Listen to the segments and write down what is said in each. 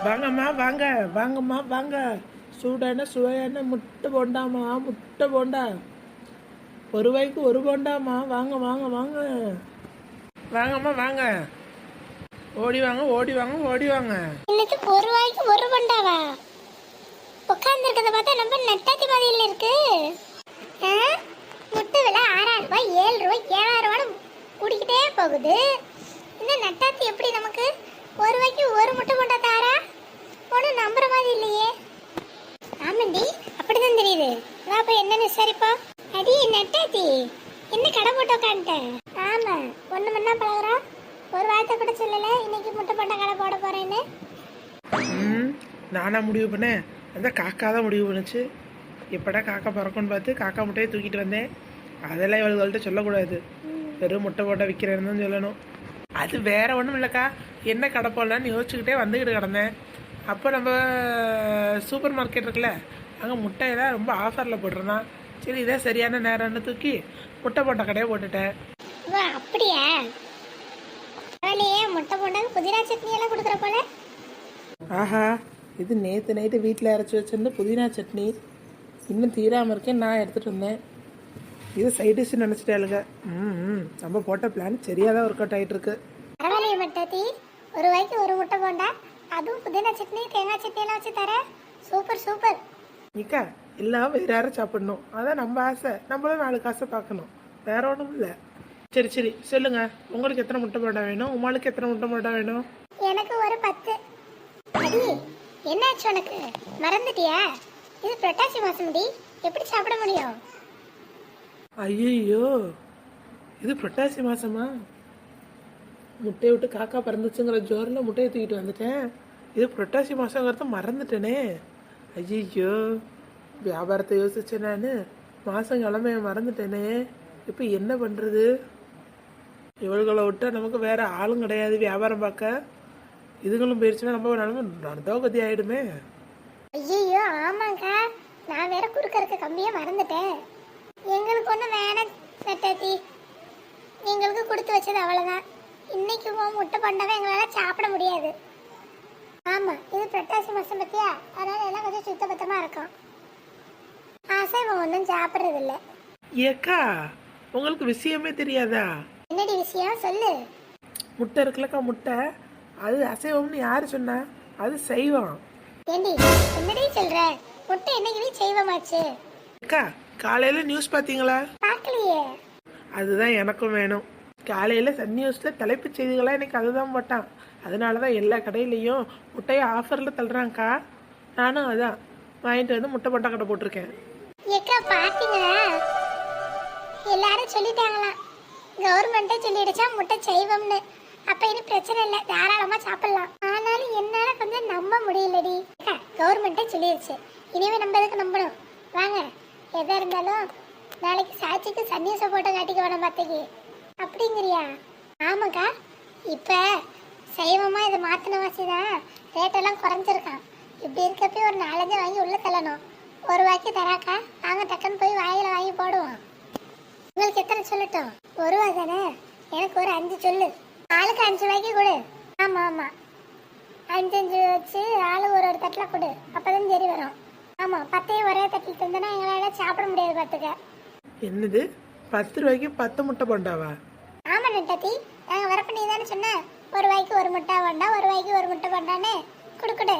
வாங்கம்மா வாங்க, வாங்கம்மா வாங்க. சூடான சுவையான முட்டை போண்டாமா, முட்டை போண்டா. ஒரு ரூபாய்க்கு ஒரு போண்டாமா. வாங்க வாங்க வாங்க. வாங்கம்மா வாங்க. ஓடி வாங்க ஓடி வாங்க ஓடி வாங்க. இன்னைக்கு ஒரு ரூபாய்க்கு ஒரு போண்டாவா? உட்கார்ந்து இருக்கிறத பார்த்தா நம்ம நெட்டாத்தி மாதிரில இருக்கு. முட்டை விலை 6,000 ரூபாய், 7 ரூபாய், 7,000 ரூபாய் கூடிக்கிட்டே போகுது. இந்த நெட்டாத்தி எப்படி நமக்கு ஒரு ரூபாய்க்கு ஒரு முட்டை போண்டா தாரா? ஒன்றும் நம்புற மாதிரி இல்லையே. ஆமாண்டி, அப்படிதான் தெரியுது. நான் போய் என்னன்னு விசாரிப்பா. அடி நெட்டாத்தி, என்ன கடை போட்டு உட்காந்துட்டேன்? ஆமா, ஒண்ணு மண்ணா பழகுறா. ஒரு வார்த்தை கூட சொல்லல இன்னைக்கு முட்டை போண்டா கடை போட போறேன்னு. நானா முடிவு பண்ணேன்? அந்த காக்கா தான் முடிவு பண்ணுச்சு. எப்படா காக்கா பறக்கும்னு பார்த்து காக்கா முட்டையை தூக்கிட்டு வந்தேன். அதெல்லாம் இவள்கிட்ட சொல்லக்கூடாது. வெறும் முட்டை போட்டா விற்கிறேன்னு தான் சொல்லணும். அது வேற ஒன்றும் இல்லைக்கா, என்ன கடை போடலான்னு யோசிச்சுக்கிட்டே வந்துக்கிட்டு கிடந்தேன். அப்போ நம்ம சூப்பர் மார்க்கெட் இருக்குல்ல, அங்கே முட்டையெல்லாம் ரொம்ப ஆஃபரில் போட்டிருந்தான். சரி, இதே சரியான நேரம்னு தூக்கி முட்டை போட்ட கடையை போட்டுட்டேன். அப்படியா? முட்டை போட்டாங்க புதினா சட்னி எல்லாம் கொடுக்குற போல. ஆஹா, இது நேற்று நைட்டு வீட்டில் அரைச்சி வச்சிருந்த புதினா சட்னி இன்னும் தீராமல் இருக்கேன். நான் எடுத்துகிட்டு வந்தேன். இது சைட் டிஷ் நினச்சிட்டாளுங்க. நம்ம போட்ட பிளான் சரியாக தான் ஒர்க் அவுட் ஆகிட்டு இருக்கு. பரவாயில்லையே மட்டாத்தி, ஒரு ரூபாய்க்கு ஒரு முட்டை போண்டா, அதுவும் புதினா சட்னி தேங்காய் சட்னி எல்லாம் வச்சு தர. Super super. நிக்கா, எல்லாம் வேற யாரும் சாப்பிடணும், அதான் நம்ம ஆசை. நம்மளும் 4 காசை பார்க்கணும், வேற ஒன்றும் இல்லை. சரி சரி சொல்லுங்க, உங்களுக்கு எத்தனை முட்டை போண்டா வேணும்? உமாளுக்கு எத்தனை முட்டை போண்டா வேணும்? எனக்கு ஒரு 10. அடி, என்னாச்சு உனக்கு? மறந்துட்டியா? இது புரட்டாசி மாசம் டி, எப்படி சாப்பிட முடியும்? ஐயோ, இது புரட்டாசி மாசமா? முட்டையை விட்டு காக்கா பறந்துச்சுங்கிற ஜோரில் முட்டையை தூக்கிட்டு வந்துட்டேன். இது புரட்டாசி மாசங்கிறத மறந்துட்டேனே. ஐயோ, வியாபாரத்தை யோசிச்சேன் நான். மாசம் கிழமைய மறந்துட்டேனே. இப்போ என்ன பண்ணுறது? இவள்களை விட்டா நமக்கு வேற ஆளும் கிடையாது வியாபாரம் பார்க்க. இதுங்களும் போயிடுச்சுன்னா நம்ம நிலமை நடந்தோகதி ஆயிடுமே. ஐயோ ஆமாங்க, நான் வேற குறுக்க இருக்க கம்பியை மறந்துட்டேன். எங்களுக்கு ஒன்றும் வேணாம் நெட்டாத்தி, எங்களுக்கு கொடுத்து வச்சது அவ்வளோதான். இன்னைக்கு முட்டை பண்ணவே எங்களால் சாப்பிட முடியாது. ஆமாம், இது புரட்டாசி மாதம் பற்றியா, அதனால எல்லாம் கொஞ்சம் சுத்தபத்தமாக இருக்கும். அசைவம் ஒன்றும் சாப்பிட்றது இல்லை. ஏக்கா, உங்களுக்கு விஷயமே தெரியாதா? என்னடி விஷயம் சொல்லு. முட்டை இருக்குல்லக்கா, முட்டை அது அசைவம்னு யாரு சொன்னா? அது சைவம். ஏண்டி என்னடி சொல்ற? முட்டை என்னைக்கு செய்வமாச்சு? அக்கா, காலையில நியூஸ் பாத்தீங்களா? பார்க்கலையே. அதுதான் எனக்கும் வேணும். காலையில சன் நியூஸ்ல தலைப்பு செய்திகளா எனக்கு அதுதான் போட்டான். அதனாலதான் எல்லா கடையிலையும் முட்டையை ஆஃபர்ல தள்ளுறாங்கக்கா. நானும் அதான் வாங்கிட்டு வந்து முட்டை போட்டா கடை போட்டிருக்கேன். ஏக்கா பாத்தீங்களா? எல்லாரும் சொல்லிட்டாங்களாம், கவர்மெண்டே சொல்லிடுச்சா முட்டை செய்வம்னு. அப்ப இனி பிரச்சனை இல்லை, தாராளமா சாப்பிடலாம். ஆனாலும் என்னால கொஞ்சம் நம்ப முடியலடி. கவர்மெண்டே சொல்லிடுச்சு, இனிமே நம்ம எதுக்கு நம்பணும்? வாங்க, எதா இருந்தாலும் நாளைக்கு சாட்சிக்கு சன்னியாச போட்டோ காட்டிக்க வேணும் பார்த்துக்கு. அப்படிங்கிறியா? ஆமாக்கா, இப்ப சைவமா இதை மாத்தின வாசிதான் ரேட்டெல்லாம் குறைஞ்சிருக்கான். இப்படி இருக்கப்போ ஒரு 4-5 வாங்கி உள்ள தள்ளணும். ஒரு ரூபாய்க்கு தராக்கா, வாங்க டக்குன்னு போய் வாயில வாங்கி போடுவோம். உங்களுக்கு எத்தனை சொல்லட்டும்? 1 ரூபா தானே, எனக்கு ஒரு 5 சொல்லு. ஆளுக்கு 5 ரூபாய்க்கு கொடு. ஆமா ஆமா, 5 வச்சு ஆளு ஒரு தட்டில் கொடு, அப்பதான் சரி வரும். ஆமா, 10 ஒரே தட்டில் தந்தனா எங்களால சாப்பிட முடியாது பார்த்துக்க. என்னது 10 ரூபாய்க்கு 10 முட்டை போண்டாவா? ஆமா நெட்டாத்தி, நாங்க வரப்ப நீ தானே சொன்ன 1 ரூபாய்க்கு ஒரு முட்டை போண்டா, 1 ரூபாய்க்கு ஒரு முட்டை போண்டான்னு. குடு.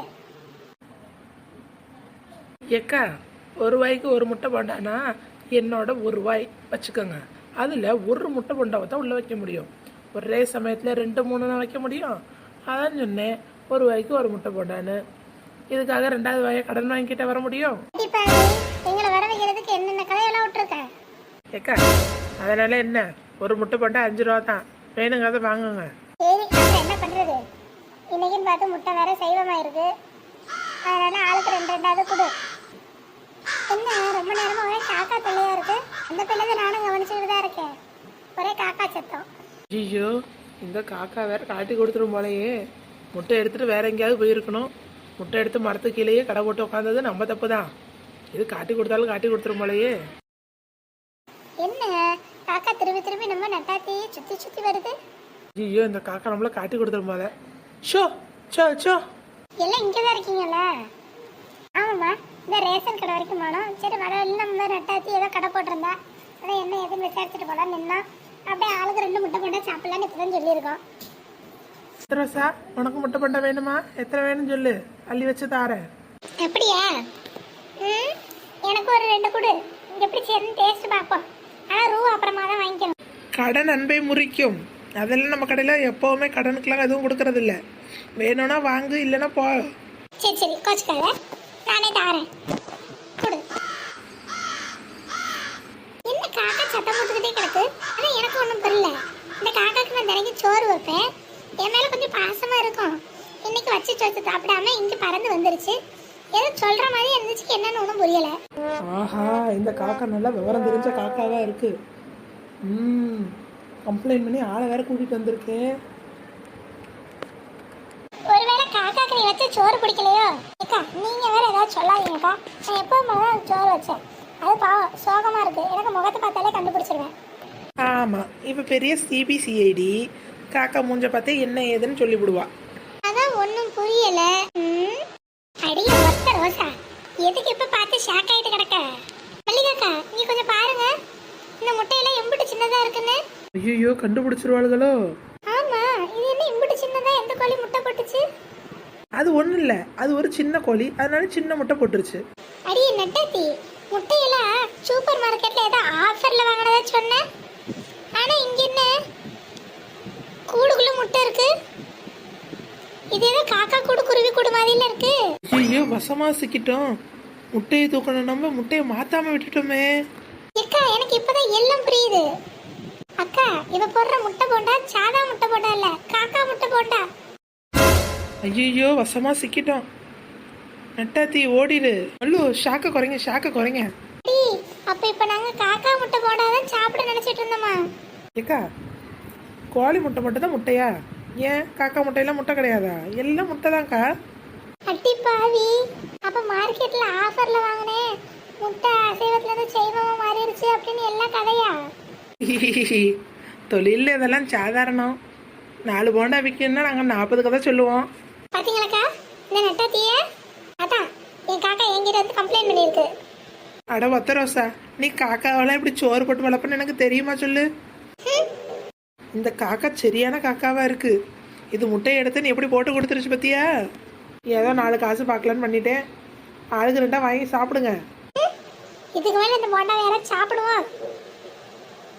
ஏக்கா, 1 ரூபாய்க்கு ஒரு முட்டை போண்டானா என்னோட 1 ரூபாய் வச்சுக்கோங்க. அதில் ஒரு முட்டை போண்டாவை தான் உள்ள வைக்க முடியும். ஒரே சமயத்தில் 2-3 தான் வைக்க முடியும். அதான் சொன்னேன் 1 ரூபாய்க்கு ஒரு முட்டை போண்டான்னு. இதுக்காக 2வது ரூபாயை கடன் வாங்கிக்கிட்ட வர முடியும்? எங்களை வர வைக்கிறதுக்கு என்னென்ன கதையெல்லாம் விட்டுருக்கேன். ஏக்கா, அதனால என்ன, ஒரு முட்டை போண்டா 5 ரூபா தான். வேணுங்கிறத வாங்குங்க. சரி, என்ன பண்றது? இன்னைக்குன்னு பார்த்து முட்டை வேற சைவமா இருக்கு. அதனால ஆளுக்கு 2-2 கொடு. என்ன ரொம்ப நேரமா ஒரே காக்கா தொல்லையா இருக்கு? அந்த பிள்ளை நானும் கவனிச்சுட்டு தான் இருக்கேன். ஒரே காக்கா சத்தம். ஐயோ, இந்த காக்கா வேற காட்டி கொடுத்துரும் போலயே. முட்டை எடுத்துட்டு வேற எங்கேயாவது போயிருக்கணும். முட்டை எடுத்து மரத்து கீழேயே கடை போட்டு உட்காந்தது நம்ம தப்பு தான். இது காட்டி கொடுத்தாலும் காட்டி கொடுத்துரும் போலயே. என்ன காக்கா திரும்பி நம்ம நட்டாத்தையே சுத்தி வருது? ஐயோ, இந்த காக்கா நம்மள காட்டி கொடுத்துரும் போல. Show so so. எல்லாம் இங்கே தான் இருக்கீங்கல்ல? ஆமாம்மா, இந்த ரேஷன் கடை வரைக்கும் போனோம். சரி வடவெளியில் நம்ம நட்டாத்தி ஏதோ கடை போட்டிருந்தா அதான் என்ன எதுன்னு விசாரிச்சுட்டு போகலாம் நின்னா. அப்படியே ஆளுக்கு 2 முட்டை போட்டால் சாப்பிட்லான்னு இப்போ தான் சொல்லியிருக்கோம். ரோசா, உனக்கு முட்டை பண்ண வேணுமா? எத்தனை வேணும்னு சொல்லு, அள்ளி வச்சு தாரேன். அப்படியா? ம், எனக்கு ஒரு 2 கொடு. எப்படி சேர்ந்து டேஸ்ட் பார்ப்போம். ஆனால் ரூபா அப்புறமா தான் வாங்கிக்கணும். கடன் அன்பை முறிக்கும். அதெல்லாம் நம்ம கடையில் எப்போவுமே கடனுக்கெல்லாம் எதுவும் கொடுக்கறது இல்ல. வேணும்னா வாங்கு, இல்லைன்னா போ. சரி சரி, கோச்சுக்காத, நானே தாரேன். கொடு. என்ன காக்கா சத்தம் போட்டுக்கிட்டே கிடக்கு? ஆனால் எனக்கு ஒன்றும் புரியல. இந்த காக்காக்கு நான் தினைக்கு சோறு வைப்பேன். என் மேலே கொஞ்சம் பாசமாக இருக்கும். இன்னைக்கு வச்சு சோத்து சாப்பிடாம இங்கே பறந்து வந்துருச்சு. ஏதோ சொல்கிற மாதிரி இருந்துச்சு, என்னன்னு ஒன்றும் புரியலை. ஆஹா, இந்த காக்கா நல்லா விவரம் தெரிஞ்ச காக்காவா இருக்கு. கம்ப்ளைண்ட் பண்ணி ஆளை வேற கூட்டிட்டு வந்திருக்கேன். ஒருவேளை காக்காக்கு நீ வச்ச சோறு பிடிக்கலையோ? அக்கா நீங்க வேற ஏதாவது சொல்லாதீங்கக்கா. நான் எப்பவும் தான் சோறு வச்சேன். அது பாவம் சோகமா இருக்கு. எனக்கு முகத்தை பார்த்தாலே கண்டுபிடிச்சிருவேன். ஆமா, இப்ப பெரிய சிபிசிஐடி காக்கா மூஞ்ச பார்த்து என்ன ஏதுன்னு சொல்லி விடுவா. அதான் ஒன்றும் புரியல. அடிய ஒத்த ரோசா, எதுக்கு இப்ப பார்த்து ஷாக் ஆயிட்டு கிடக்க? மல்லிகாக்கா நீங்க கொஞ்சம் பாருங்க, இந்த முட்டையெல்லாம் எம்பிட்டு சின்னதா இருக்குன்னு. ஐயோ, கண்டுபிடிச்சிருவாளுகளோ? ஆமா, இது என்ன இம்பிட்டு சின்னதா? எந்த கோழி முட்டை போட்டுச்சு? அது ஒண்ணும் இல்ல, அது ஒரு சின்ன கோழி, அதனால சின்ன முட்டை போட்டுருச்சு. அடியே நட்டாத்தி, முட்டையெல்லாம் சூப்பர் மார்க்கெட்ல ஏதோ ஆஃபர்ல வாங்கினதா சொன்னேன். ஆனா இங்க என்ன கூடுக்குள்ள முட்டை இருக்கு? இது ஏதோ காக்கா கூடு குருவி கூடு மாதிரில இருக்கு. ஐயோ, வசமா சிக்கிட்டோம். முட்டையை தூக்கணும், நம்ம முட்டையை மாத்தாம விட்டுட்டோமே. அக்கா எனக்கு இப்பதான் எல்லாம் புரியுது. அக்கா இவ போடுற முட்டை போண்டா சாதா முட்டை போண்டா இல்ல, காக்கா முட்டை போண்டா. ஐயோ, வசமா சிக்கிட்டோம். நட்டாத்தி ஓடிடு. அல்லோ, ஷாக்க குறைங்க, ஷாக்க குறைங்க. அப்ப இப்ப நாங்க காக்கா முட்டை போடாதான் சாப்பிட நினைச்சிட்டு இருந்தோமா? ஏக்கா, கோழி முட்டை மட்டும் தான் முட்டையா? ஏன் காக்கா முட்டையெல்லாம் முட்டை கிடையாதா? எல்லாம் முட்டை தான்க்கா. அட்டி பாவி, அப்ப மார்க்கெட்ல ஆஃபர்ல வாங்கினேன் முட்டை அசைவத்துல இருந்து சைவமா மாறிடுச்சு அப்படின்னு எல்லாம் கதையா? தொழில் இதெல்லாம் சாதாரணம். 4 போண்டா விற்கணும்னா நாங்கள் 40 கதை சொல்லுவோம். பாத்தீங்களாக்கா இந்த நட்டாத்திய? அதான் என் காக்கா என்கிட்ட வந்து கம்ப்ளைண்ட் பண்ணியிருக்கு. அட ஒத்த ரோசா, நீ காக்காவெல்லாம் இப்படி சோறு போட்டு வளர்ப்பன்னு எனக்கு தெரியுமா சொல்லு. இந்த காக்கா சரியான காக்காவா இருக்கு. இது முட்டையை எடுத்து நீ எப்படி போட்டு கொடுத்துருச்சு பத்தியா? ஏதோ 4 காசு பார்க்கலான்னு பண்ணிட்டேன். ஆளுக்கு 2 வாங்கி சாப்பிடுங்க. இதுக்கு மேல இந்த போண்டா வேற சாப்பிடுவோம்.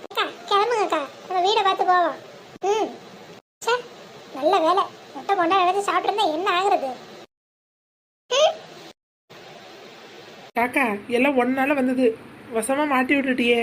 அக்கா கிளம்புங்கக்கா, நம்ம வீடை பார்த்து போவோம். சே, நல்ல வேலை, முட்டை போண்டா எடுத்து சாப்பிட்டுருந்தா என்ன ஆகுறது? காக்கா எல்லாம் ஒன்னால வந்தது, வசமா மாட்டி விட்டுட்டியே.